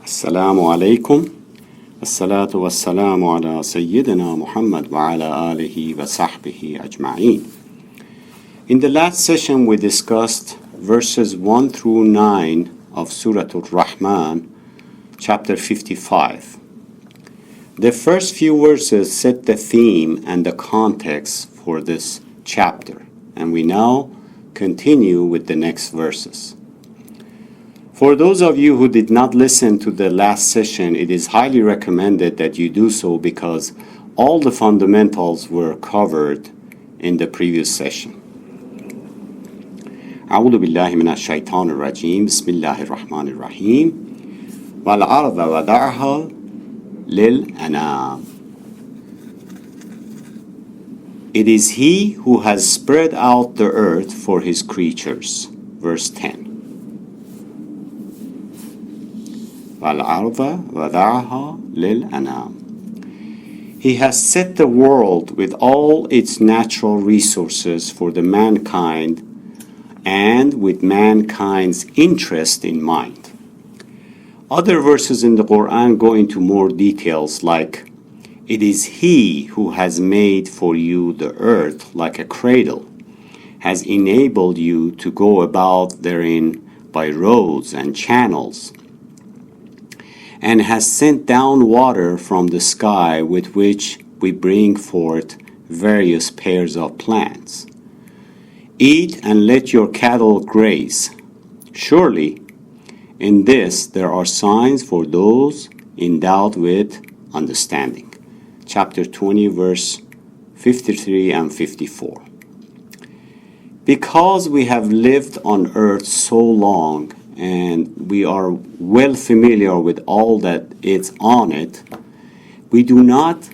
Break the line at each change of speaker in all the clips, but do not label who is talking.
Assalamu alaikum. Assalatu wassalamu ala Sayyidina Muhammad wa ala alihi wa sahbihi ajma'een. In the last session we discussed verses 1 through 9 of Surah Ar Rahman, chapter 55. The first few verses set the theme and the context for this chapter, and we now continue with the next verses. For those of you who did not listen to the last session, it is highly recommended that you do so because all the fundamentals were covered in the previous session. أعوذ بالله من الشيطان الرجيم بسم الله الرحمن الرحيم والأرض وضعها للأنام. It is He who has spread out the earth for His creatures. Verse 10. وَالْأَرْضَ وَضَعَهَا لِلْأَنَامِ. He has set the world with all its natural resources for the mankind and with mankind's interest in mind. Other verses in the Quran go into more details like, it is He who has made for you the earth like a cradle, has enabled you to go about therein by roads and channels, and has sent down water from the sky with which we bring forth various pairs of plants. Eat and let your cattle graze. Surely, in this there are signs for those endowed with understanding. Chapter 20, verse 53 and 54. Because we have lived on earth so long and we are well familiar with all that is on it, we do not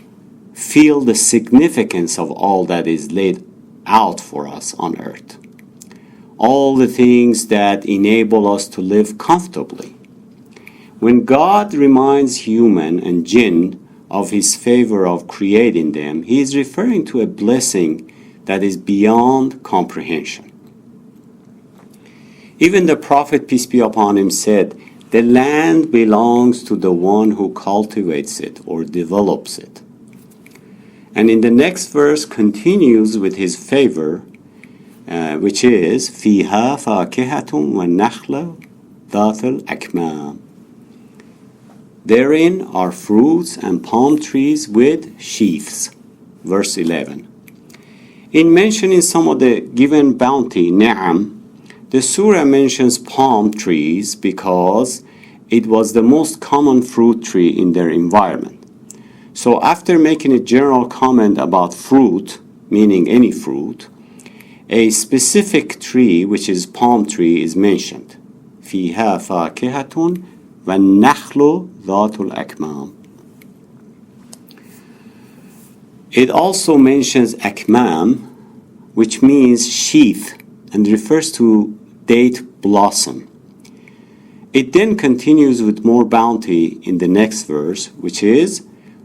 feel the significance of all that is laid out for us on earth. All the things that enable us to live comfortably. When God reminds human and jinn of His favor of creating them, He is referring to a blessing that is beyond comprehension. Even the Prophet, peace be upon him, said, the land belongs to the one who cultivates it or develops it. And in the next verse continues with his favor, which is, فِيهَا فَاكِهَةٌ وَالنَّخْلَ ذَاتُ الْأَكْمَامِ. Therein are fruits and palm trees with sheaths. Verse 11. In mentioning some of the given bounty, ni'am, the surah mentions palm trees because it was the most common fruit tree in their environment. So after making a general comment about fruit, meaning any fruit, a specific tree, which is palm tree, is mentioned. فِيهَا فَاكِهَةٌ وَالنَّخْلُ ذَاتُ الْأَكْمَامِ. It also mentions akmam, which means sheath, and refers to date blossom. It then continues with more bounty in the next verse, which is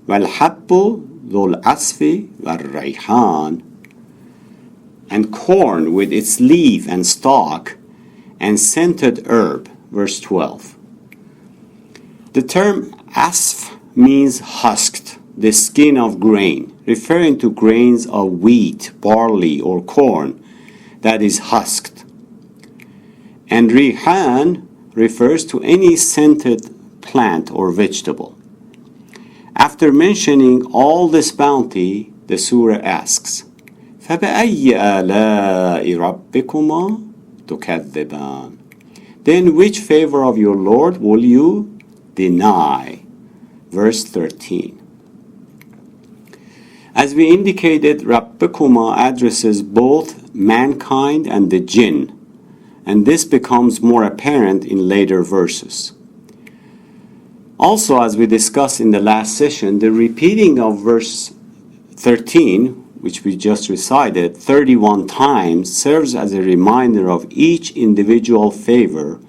وَالْحَبُّ ذُو الْعَصْفِ وَالرَّيْحَانِ, and corn with its leaf and stalk and scented herb. Verse 12. The term asf means husked, the skin of grain, referring to grains of wheat, barley, or corn that is husked. And rihan refers to any scented plant or vegetable. After mentioning all this bounty, the surah asks, فَبَأَيِّ آلَاءِ رَبِّكُمَا تُكَذِّبَانِ. Then which favor of your Lord will you deny? Verse 13. As we indicated, Rabbikuma addresses both mankind and the jinn, and this becomes more apparent in later verses. Also, as we discussed in the last session, the repeating of verse 13, which we just recited 31 times, serves as a reminder of each individual favor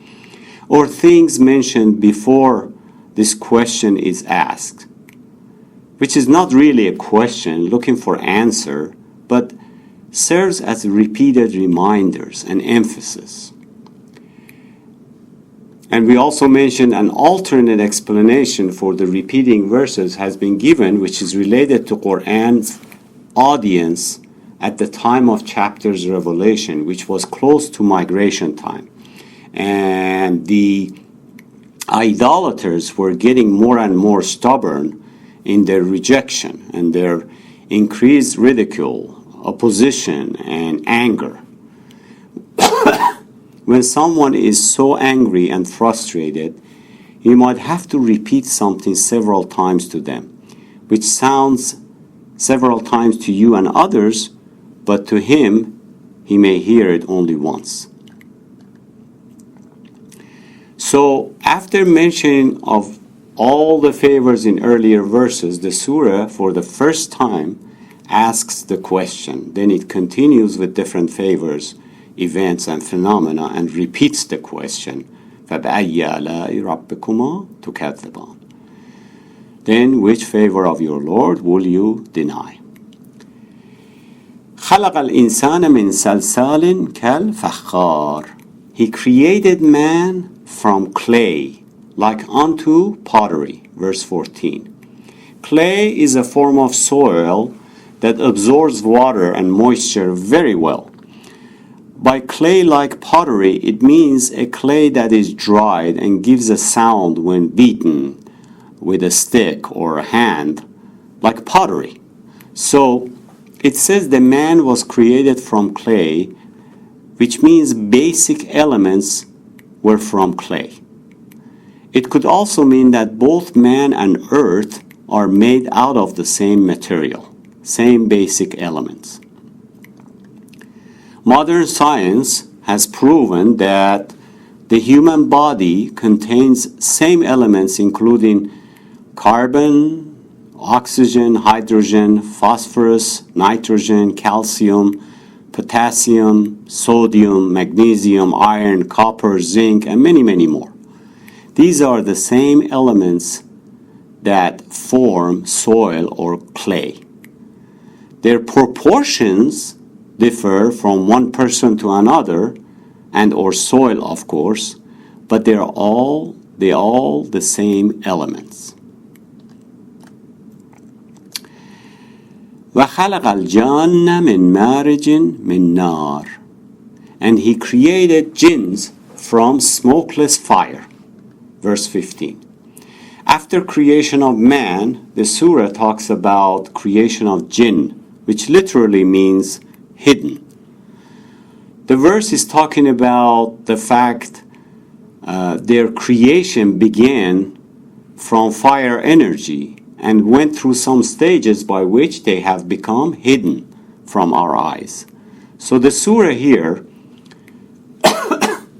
or things mentioned before this question is asked, which is not really a question looking for answer, but serves as repeated reminders and emphasis. And we also mentioned an alternate explanation for the repeating verses has been given, which is related to Qur'an's audience at the time of chapter's revelation, which was close to migration time. And the idolaters were getting more and more stubborn in their rejection and their increased ridicule, opposition, and anger. When someone is so angry and frustrated, you might have to repeat something several times to them, which sounds several times to you and others, but to him, he may hear it only once. So, after mentioning of all the favors in earlier verses, the surah for the first time asks the question. Then it continues with different favors, events, and phenomena, and repeats the question. فَبِأَيِّ آلَاءِ رَبِّكُمَا تُكَذِّبَانِ? Then which favor of your Lord will you deny? خَلَقَ الْإِنسَانَ مِنْ سَلْسَالٍ كَالْفَخَّارِ. He created man from clay, like unto pottery. Verse 14. Clay is a form of soil that absorbs water and moisture very well. By clay-like pottery, it means a clay that is dried and gives a sound when beaten with a stick or a hand, like pottery. So, it says the man was created from clay, which means basic elements were from clay. It could also mean that both man and earth are made out of the same material, same basic elements. Modern science has proven that the human body contains same elements including carbon, oxygen, hydrogen, phosphorus, nitrogen, calcium, potassium, sodium, magnesium, iron, copper, zinc, and many, many more. These are the same elements that form soil or clay. Their proportions differ from one person to another, and or soil, of course, but they all the same elements. وَخَلَقَ الْجَانَّ مِنْ مَارِجٍ مِنْ نَارٍ. And he created jinns from smokeless fire. Verse 15. After creation of man, the surah talks about creation of jinn, which literally means hidden. The verse is talking about the fact their creation began from fire energy and went through some stages by which they have become hidden from our eyes. So the surah here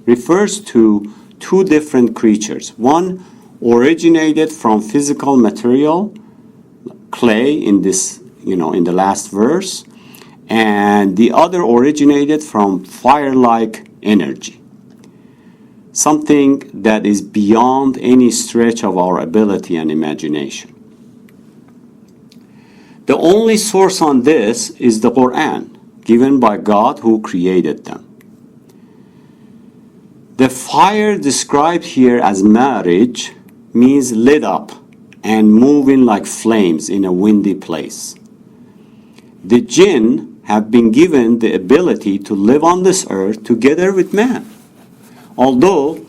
refers to two different creatures. One originated from physical material, clay in this, in the last verse, and the other originated from fire-like energy. Something that is beyond any stretch of our ability and imagination. The only source on this is the Quran, given by God who created them. The fire described here as marriage means lit up and moving like flames in a windy place. The jinn have been given the ability to live on this earth together with man. Although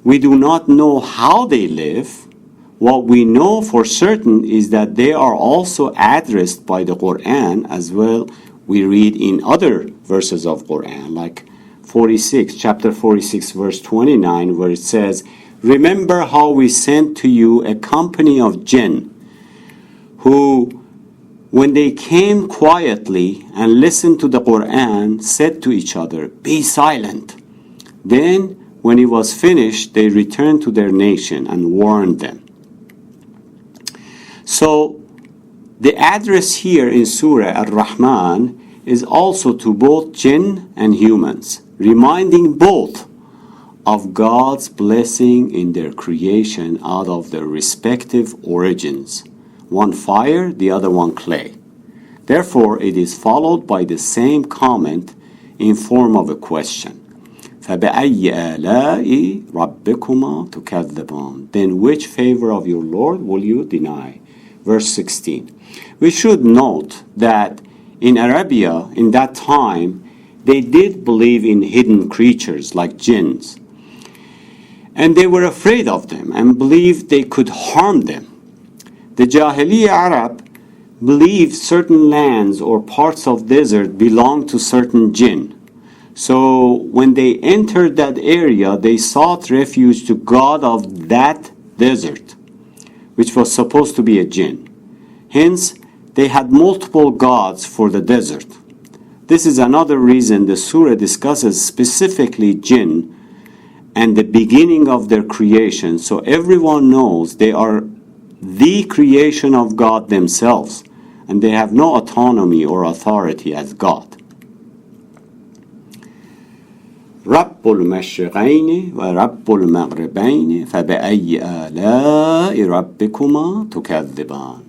we do not know how they live, what we know for certain is that they are also addressed by the Quran as well. We read in other verses of Quran, like chapter 46, verse 29, where it says, "Remember how we sent to you a company of jinn, who, when they came quietly and listened to the Quran, said to each other, 'Be silent.' Then, when it was finished, they returned to their nation and warned them." So, the address here in Surah Ar Rahman is also to both jinn and humans, reminding both of God's blessing in their creation out of their respective origins. One fire, the other one clay. Therefore, it is followed by the same comment in form of a question. فَبِأَيِّ آلَاءِ رَبِّكُمَا تُكَذِّبَانِ. Then which favor of your Lord will you deny? Verse 16. We should note that in Arabia, in that time, they did believe in hidden creatures like jinns. And they were afraid of them and believed they could harm them. The Jahiliyyah Arab believed certain lands or parts of desert belonged to certain jinn. So when they entered that area, they sought refuge to God of that desert, which was supposed to be a jinn. Hence, they had multiple gods for the desert. This is another reason the surah discusses specifically jinn and the beginning of their creation, so everyone knows they are the creation of God themselves, and they have no autonomy or authority as God. رب المشرقين ورب المغربين فبأي آلاء ربكما تكذبان.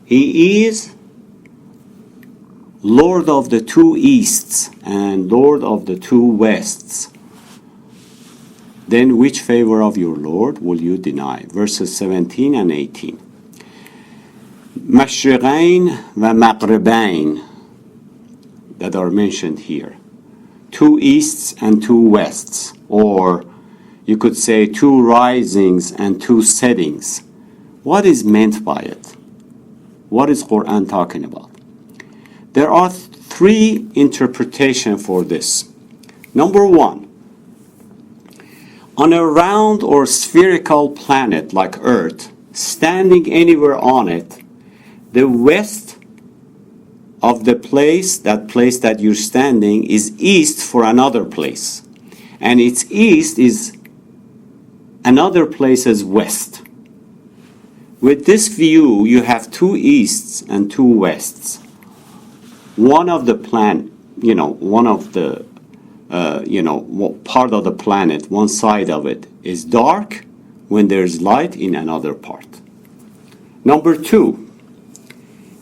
He is Lord of the two easts and Lord of the two wests. Then which favor of your Lord will you deny? Verses 17 and 18. مشرقين ومغربين that are mentioned here. Two easts and two wests, or you could say two risings and two settings. What is meant by it? What is Quran talking about? There are three interpretations for this. Number one, on a round or spherical planet like Earth, standing anywhere on it, the west of the place that you're standing is east for another place. And its east is another place's west. With this view, you have two easts and two wests. One of the part of the planet, one side of it is dark when there's light in another part. Number two,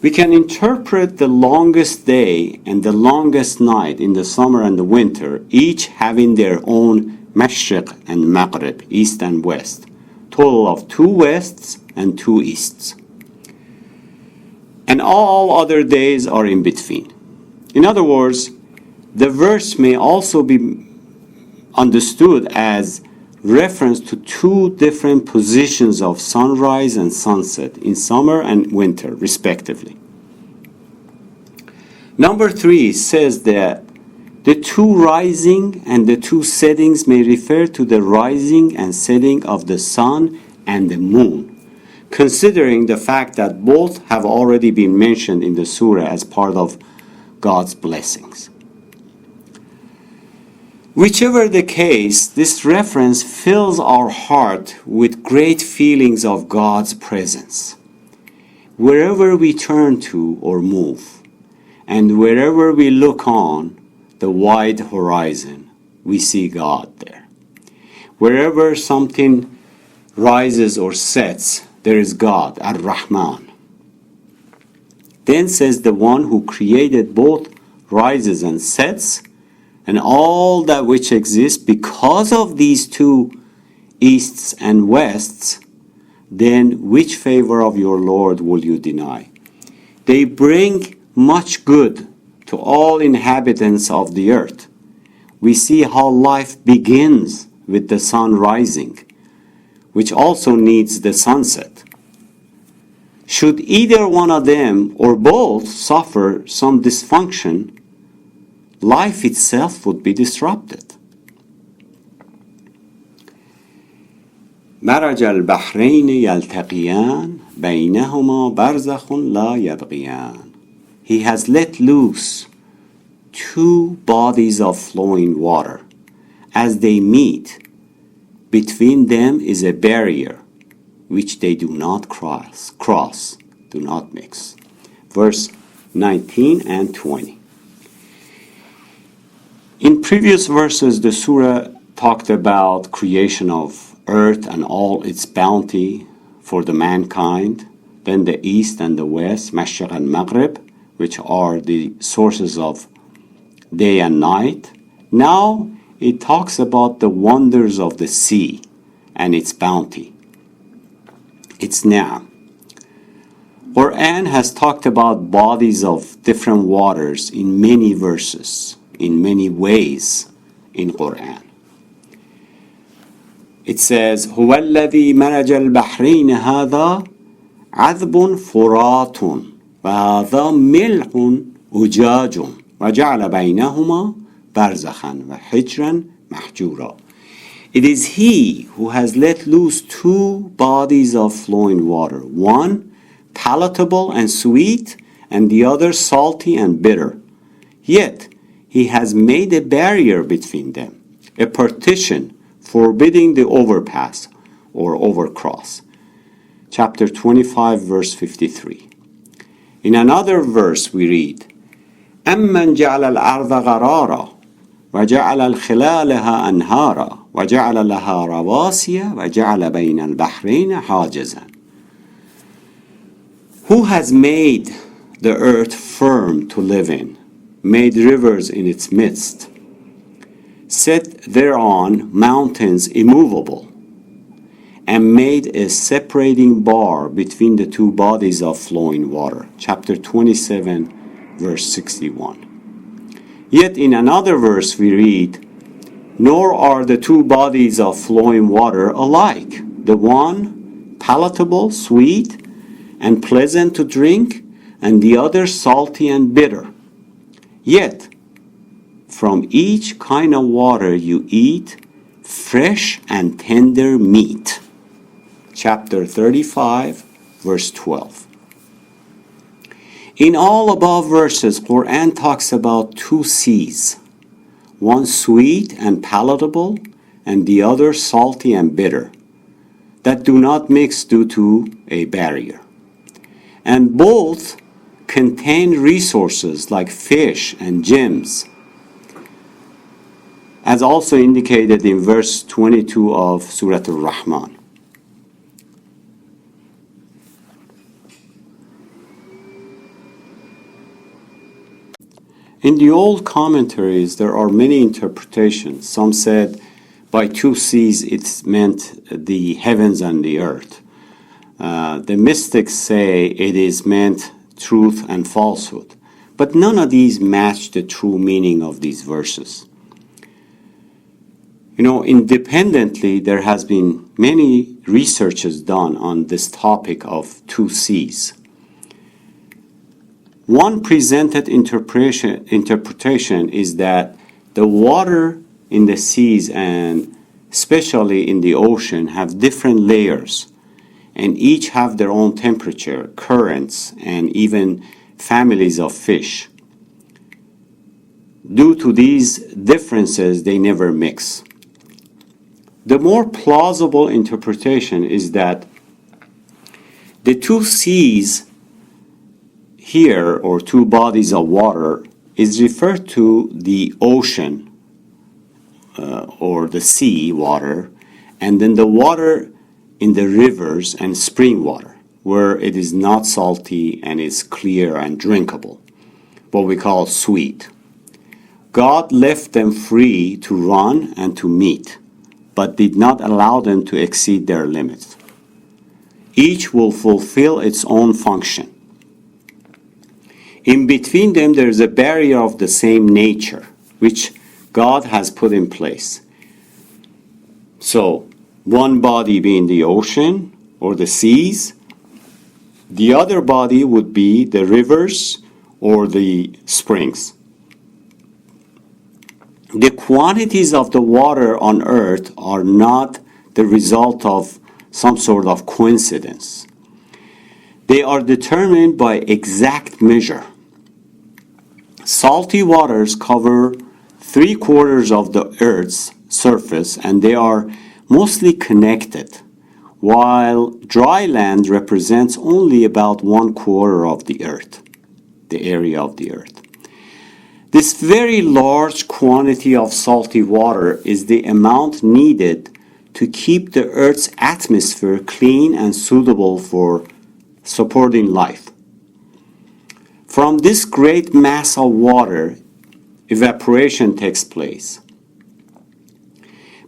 we can interpret the longest day and the longest night in the summer and the winter, each having their own mashriq and maghrib, east and west, total of two wests and two easts. And all other days are in between. In other words, the verse may also be understood as reference to two different positions of sunrise and sunset in summer and winter, respectively. Number three says that the two rising and the two settings may refer to the rising and setting of the sun and the moon, considering the fact that both have already been mentioned in the surah as part of God's blessings. Whichever the case, this reference fills our heart with great feelings of God's presence. Wherever we turn to or move, and wherever we look on the wide horizon, we see God there. Wherever something rises or sets, there is God, Ar Rahman. Then says the one who created both rises and sets, and all that which exists because of these two easts and wests, then which favor of your Lord will you deny? They bring much good to all inhabitants of the earth. We see how life begins with the sun rising, which also needs the sunset. Should either one of them or both suffer some dysfunction, life itself would be disrupted. مرج البحرين يلتقيان بينهما برزخ لا يبغيان. He has let loose two bodies of flowing water. As they meet, between them is a barrier which they do not cross, do not mix. Verse 19 and 20. In previous verses, the surah talked about creation of earth and all its bounty for the mankind, then the east and the west, Mashriq and Maghrib, which are the sources of day and night. Now, it talks about the wonders of the sea and its bounty, its ni'am. Quran has talked about bodies of different waters in many verses, in many ways in Quran. It says, هو الذي مرج البحرين هذا عذب فرات وهذا ملح أجاج وجعل بينهما برزخا وحجرا محجورا. It is he who has let loose two bodies of flowing water, one palatable and sweet, and the other salty and bitter. Yet he has made a barrier between them, a partition forbidding the overpass or overcross. Chapter 25, verse 53. In another verse we read, أَمَّنْ جَعَلَ الْأَرْضَ غَرَارًا وَجَعَلَ الْخِلَالَهَا أَنْهَارًا وَجَعَلَ لَهَا رَوَاسِيَ وَجَعَلَ بَيْنَ الْبَحْرَيْنِ حَاجِزًا. Who has made the earth firm to live in, made rivers in its midst, set thereon mountains immovable, and made a separating bar between the two bodies of flowing water. Chapter 27, verse 61. Yet in another verse we read, nor are the two bodies of flowing water alike, the one palatable, sweet, and pleasant to drink, and the other salty and bitter. Yet from each kind of water you eat fresh and tender meat. Chapter 35, verse 12. In all above verses, Quran talks about two seas, one sweet and palatable, and the other salty and bitter, that do not mix due to a barrier. And both contain resources like fish and gems, as also indicated in verse 22 of Surah Ar Rahman. In the old commentaries, there are many interpretations. Some said by two seas it meant the heavens and the earth. The mystics say it is meant truth and falsehood. But none of these match the true meaning of these verses. Independently, there has been many researches done on this topic of two seas. One presented interpretation is that the water in the seas and especially in the ocean have different layers, and each have their own temperature, currents, and even families of fish. Due to these differences, they never mix. The more plausible interpretation is that the two seas here, or two bodies of water, is referred to the ocean or the sea water, and then the water in the rivers and spring water, where it is not salty and is clear and drinkable, what we call sweet. God left them free to run and to meet, but did not allow them to exceed their limits. Each will fulfill its own function. In between them, there is a barrier of the same nature, which God has put in place. So, one body being the ocean or the seas, the other body would be the rivers or the springs. The quantities of the water on earth are not the result of some sort of coincidence. They are determined by exact measure. Salty waters cover 3/4 of the earth's surface, and they are mostly connected, while dry land represents only about 1/4 of the earth, the area of the earth. This very large quantity of salty water is the amount needed to keep the earth's atmosphere clean and suitable for supporting life. From this great mass of water, evaporation takes place.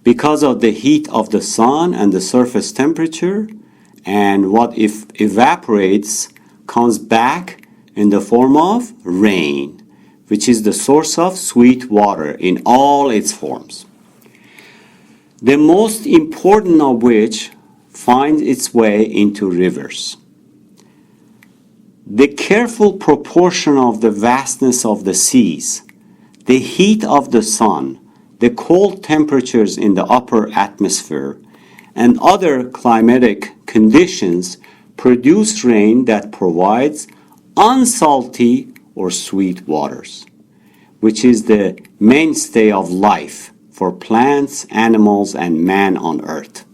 because of the heat of the sun and the surface temperature, and what if evaporates comes back in the form of rain, which is the source of sweet water in all its forms. The most important of which finds its way into rivers. The careful proportion of the vastness of the seas, the heat of the sun, the cold temperatures in the upper atmosphere, and other climatic conditions produce rain that provides unsalty or sweet waters, which is the mainstay of life for plants, animals, and man on earth.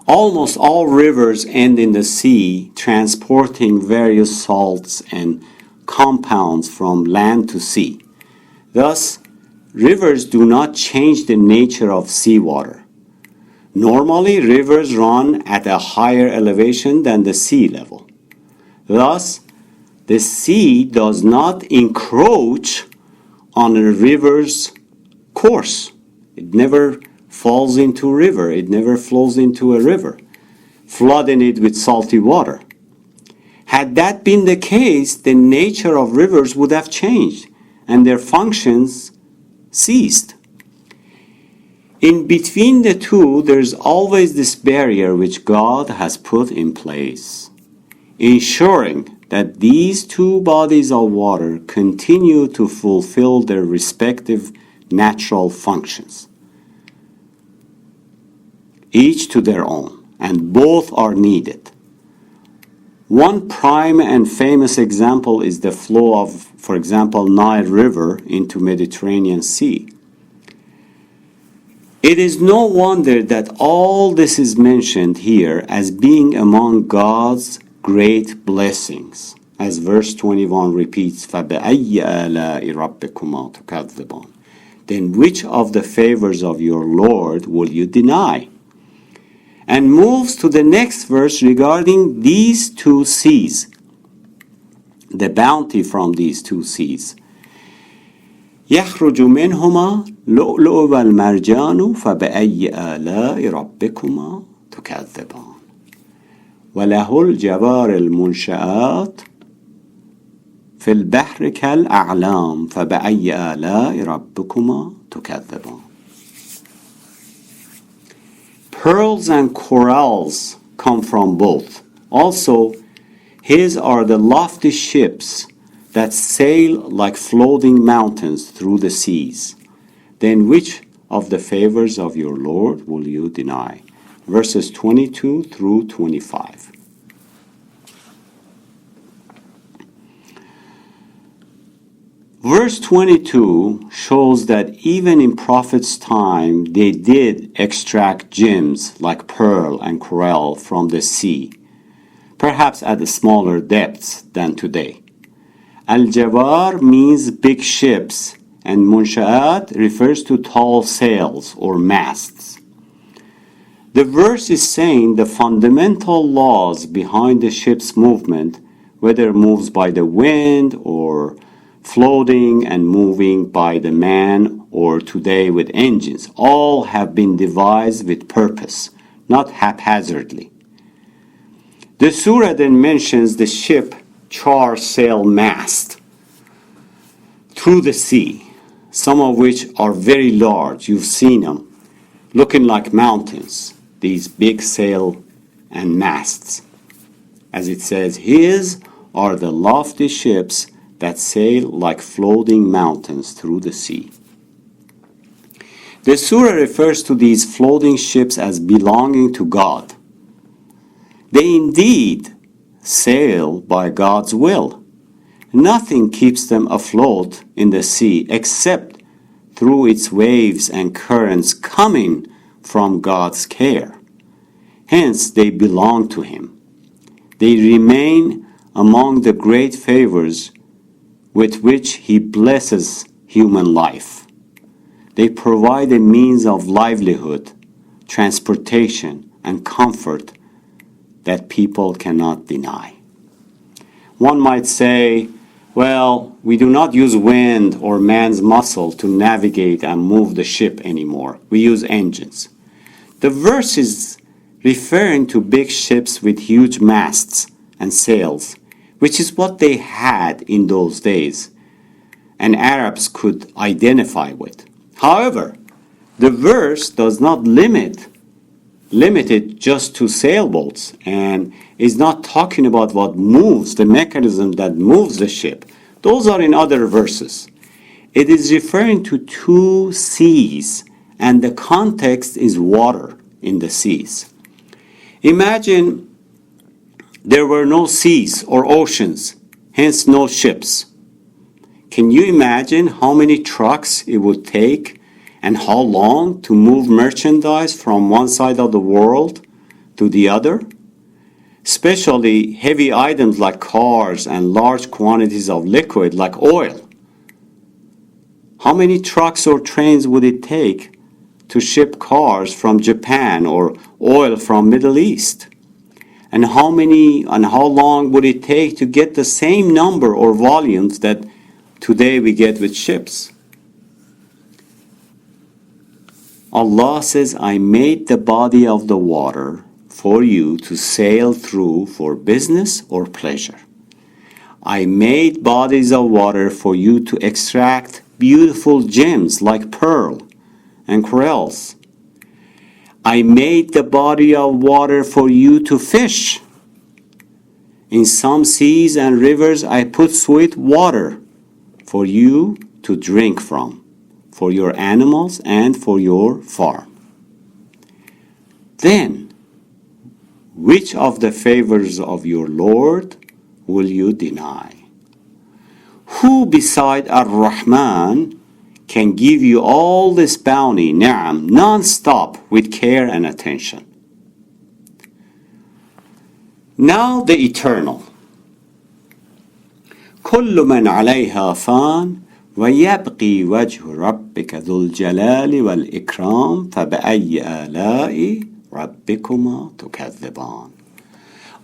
Almost all rivers end in the sea, transporting various salts and compounds from land to sea. Thus, rivers do not change the nature of seawater. Normally, rivers run at a higher elevation than the sea level. Thus, the sea does not encroach on a river's course. It never falls into a river. It never flows into a river, flooding it with salty water. Had that been the case, the nature of rivers would have changed and their functions ceased. In between the two, there's always this barrier which God has put in place, ensuring that these two bodies of water continue to fulfill their respective natural functions, each to their own, and both are needed. One prime and famous example is the flow of, for example, Nile River into Mediterranean Sea. It is no wonder that all this is mentioned here as being among God's great blessings, as verse 21 repeats, فَبِأَيِّ آلَاءِ رَبِّكُمَا تُكَذِّبَانِ. Then which of the favors of your Lord will you deny? And moves to the next verse regarding these two seas, the bounty from these two seas. يخرج منهما لؤلؤ والمرجان فبأي آلاء ربكما تكذبان وله الجوار المنشآت في البحر كالأعلام فبأي آلاء ربكما تكذبان. Pearls and corals come from both. Also, his are the lofty ships that sail like floating mountains through the seas. Then which of the favors of your Lord will you deny? Verses 22 through 25. Verse 22 shows that even in prophets' time, they did extract gems like pearl and coral from the sea, perhaps at smaller depths than today. Al-Jawar means big ships, and Munsha'at refers to tall sails or masts. The verse is saying the fundamental laws behind the ship's movement, whether it moves by the wind or floating and moving by the man, or today with engines, all have been devised with purpose, not haphazardly. The Surah then mentions the ship char sail mast through the sea, some of which are very large. You've seen them, looking like mountains, these big sail and masts. As it says, his are the lofty ships that sail like floating mountains through the sea. The surah refers to these floating ships as belonging to God. They indeed sail by God's will. Nothing keeps them afloat in the sea except through its waves and currents coming from God's care. Hence, they belong to Him. They remain among the great favors with which He blesses human life. They provide a means of livelihood, transportation, and comfort that people cannot deny. One might say, Well, we do not use wind or man's muscle to navigate and move the ship anymore. We use engines. The verse is referring to big ships with huge masts and sails, which is what they had in those days and Arabs could identify with. However, the verse does not limit it just to sailboats and is not talking about what moves, the mechanism that moves the ship. Those are in other verses. It is referring to two seas, and the context is water in the seas. Imagine there were no seas or oceans, hence no ships. Can you imagine how many trucks it would take and how long to move merchandise from one side of the world to the other? Especially heavy items like cars and large quantities of liquid like oil. How many trucks or trains would it take to ship cars from Japan or oil from Middle East? And how long would it take to get the same number or volumes that today we get with ships? Allah says, I made the body of the water for you to sail through for business or pleasure. I made bodies of water for you to extract beautiful gems like pearl and corals. I made the body of water for you to fish. In some seas and rivers I put sweet water for you to drink from, for your animals and for your farm. Then, which of the favors of your Lord will you deny? Who beside Ar Rahman can give you all this bounty, ni'am, non-stop with care and attention? Now the eternal. كل من عليها فان ويبقي وجه ربك ذو الجلال والإكرام فبأي آلاء ربكما تكذبان.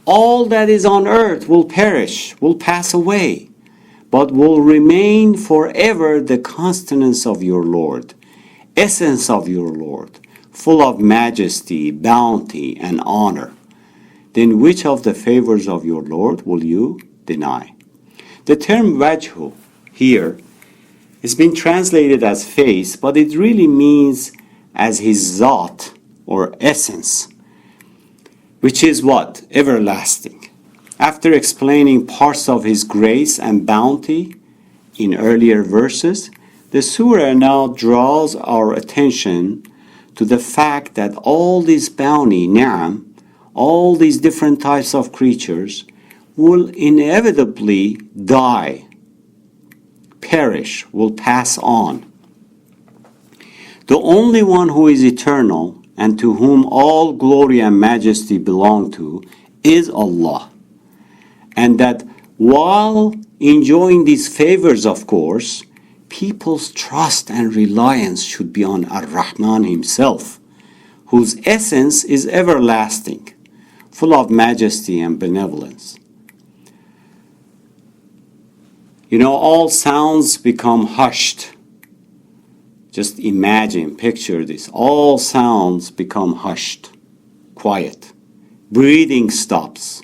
All that is on earth will perish, will pass away, but will remain forever the constance of your Lord, essence of your Lord, full of majesty, bounty, and honor. Then which of the favors of your Lord will you deny? The term wajhu here has been translated as face, but it really means as his zat or essence, which is what? Everlasting. After explaining parts of his grace and bounty in earlier verses, the surah now draws our attention to the fact that all this bounty, ni'am, all these different types of creatures will inevitably die, perish, will pass on. The only one who is eternal and to whom all glory and majesty belong to is Allah. And that while enjoying these favors, of course, people's trust and reliance should be on Ar Rahman himself, whose essence is everlasting, full of majesty and benevolence. You know, all sounds become hushed. Just imagine, picture this. All sounds become hushed, quiet. Breathing stops.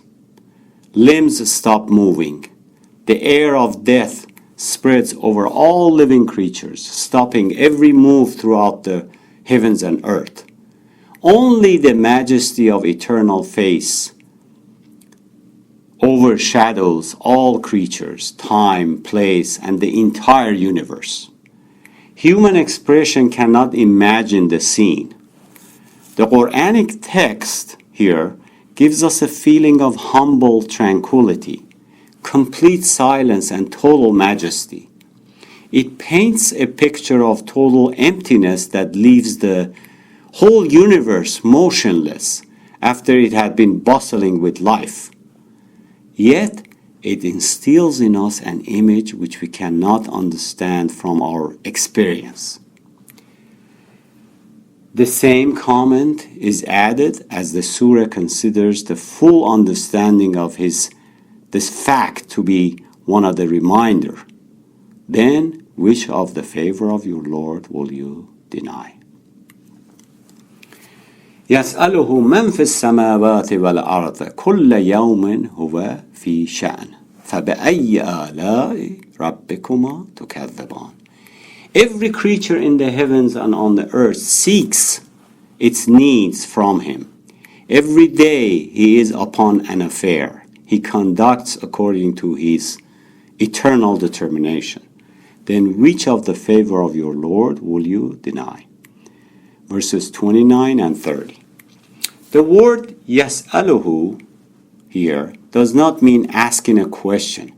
Limbs stop moving. The air of death spreads over all living creatures, stopping every move throughout the heavens and earth. Only the majesty of eternal face overshadows all creatures, time, place, and the entire universe. Human expression cannot imagine the scene. The Quranic text here gives us a feeling of humble tranquility, complete silence, and total majesty. It paints a picture of total emptiness that leaves the whole universe motionless after it had been bustling with life. Yet, it instills in us an image which we cannot understand from our experience. The same comment is added as the surah considers the full understanding of this fact to be wanted a reminder. Then which of the favor of your Lord will you deny? يسأله من في السماوات والأرض كل يوم هو في شأن فبأي آلاء ربكما تكذبان. Every creature in the heavens and on the earth seeks its needs from him. Every day he is upon an affair. He conducts according to his eternal determination. Then which of the favor of your Lord will you deny? Verses 29 and 30. The word يسأله here does not mean asking a question.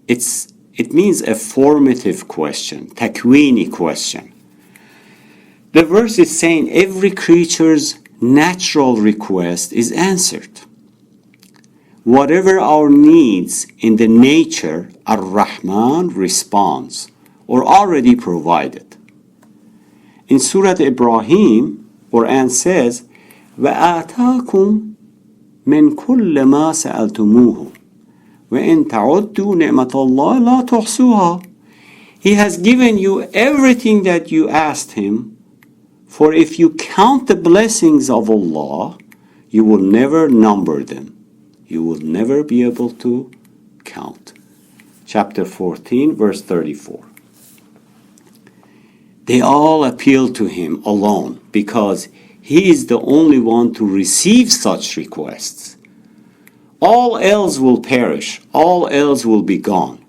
It means a formative question, takwini question. The verse is saying every creature's natural request is answered. Whatever our needs in the nature, Ar Rahman responds or already provided. In Surah Ibrahim, Quran says, وَآتَاكُمْ مِنْ كُلِّ مَا سَأَلْتُمُوهُ وَإِن تَعُدُّوا نِعْمَةَ اللَّهِ لَا تُحْصُوهَا. He has given you everything that you asked him, for if you count the blessings of Allah, you will never number them. You will never be able to count. Chapter 14, verse 34. They all appeal to him alone because he is the only one to receive such requests. All else will perish. All else will be gone.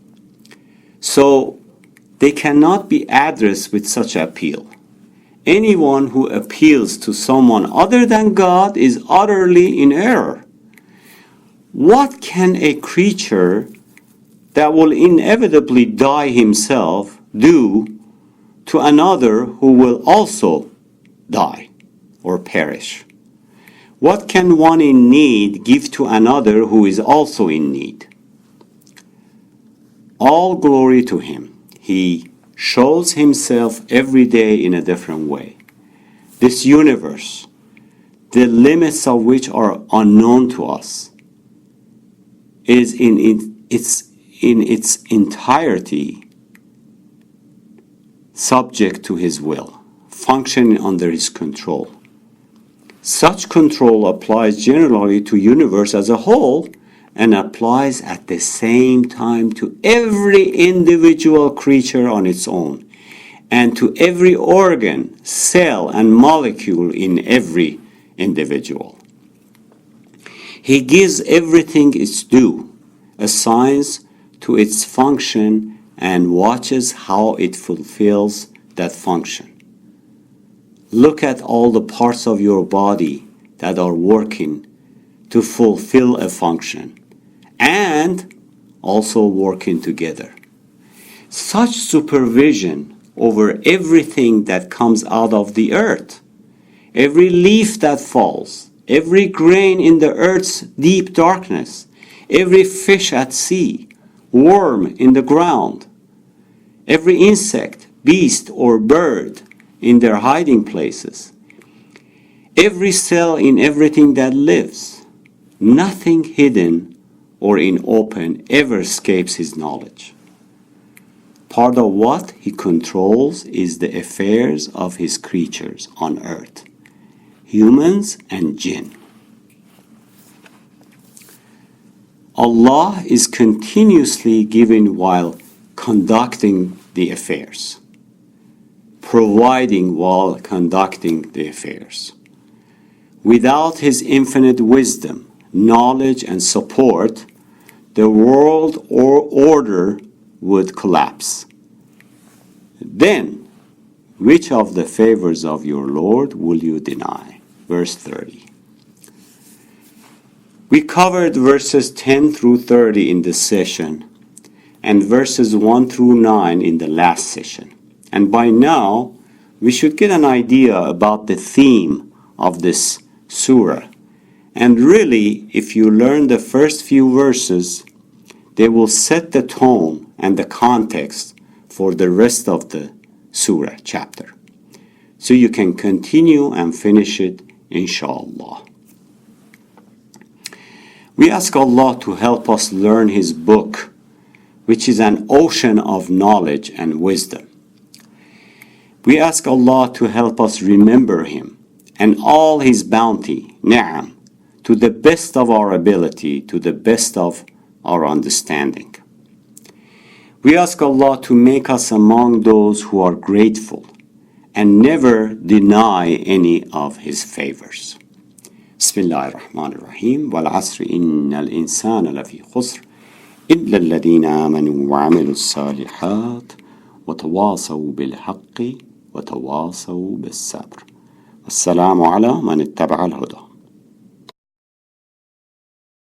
So they cannot be addressed with such appeal. Anyone who appeals to someone other than God is utterly in error. What can a creature that will inevitably die himself do to another who will also die or perish? What can one in need give to another who is also in need? All glory to him. He shows himself every day in a different way. This universe, the limits of which are unknown to us, is in its entirety subject to his will, functioning under his control. Such control applies generally to universe as a whole and applies at the same time to every individual creature on its own and to every organ, cell, and molecule in every individual. He gives everything its due, assigns to its function, and watches how it fulfills that function. Look at all the parts of your body that are working to fulfill a function and also working together. Such supervision over everything that comes out of the earth, every leaf that falls, every grain in the earth's deep darkness, every fish at sea, worm in the ground, every insect, beast, or bird in their hiding places, every cell in everything that lives, nothing hidden or in open ever escapes his knowledge. Part of what he controls is the affairs of his creatures on earth, humans and jinn. Allah is continuously giving while conducting the affairs, providing while conducting the affairs. Without his infinite wisdom, knowledge, and support, the world or order would collapse. Then, which of the favors of your Lord will you deny? Verse 30. We covered verses 10 through 30 in this session and verses 1 through 9 in the last session. And by now, we should get an idea about the theme of this surah. And really, if you learn the first few verses, they will set the tone and the context for the rest of the surah chapter. So you can continue and finish it, inshallah. We ask Allah to help us learn His book which is an ocean of knowledge and wisdom. We ask Allah to help us remember Him and all His bounty, ni'am, to the best of our ability, to the best of our understanding. We ask Allah to make us among those who are grateful and never deny any of His favors. Bismillah ar-Rahman ar-Rahim. Wal asri innal insana lafi khusr illa alladhina amanu wa amilu salihat wa tawasaw bil haqqi wa tawasaw bis sabr. Assalamu ala man ittaba'a al-huda.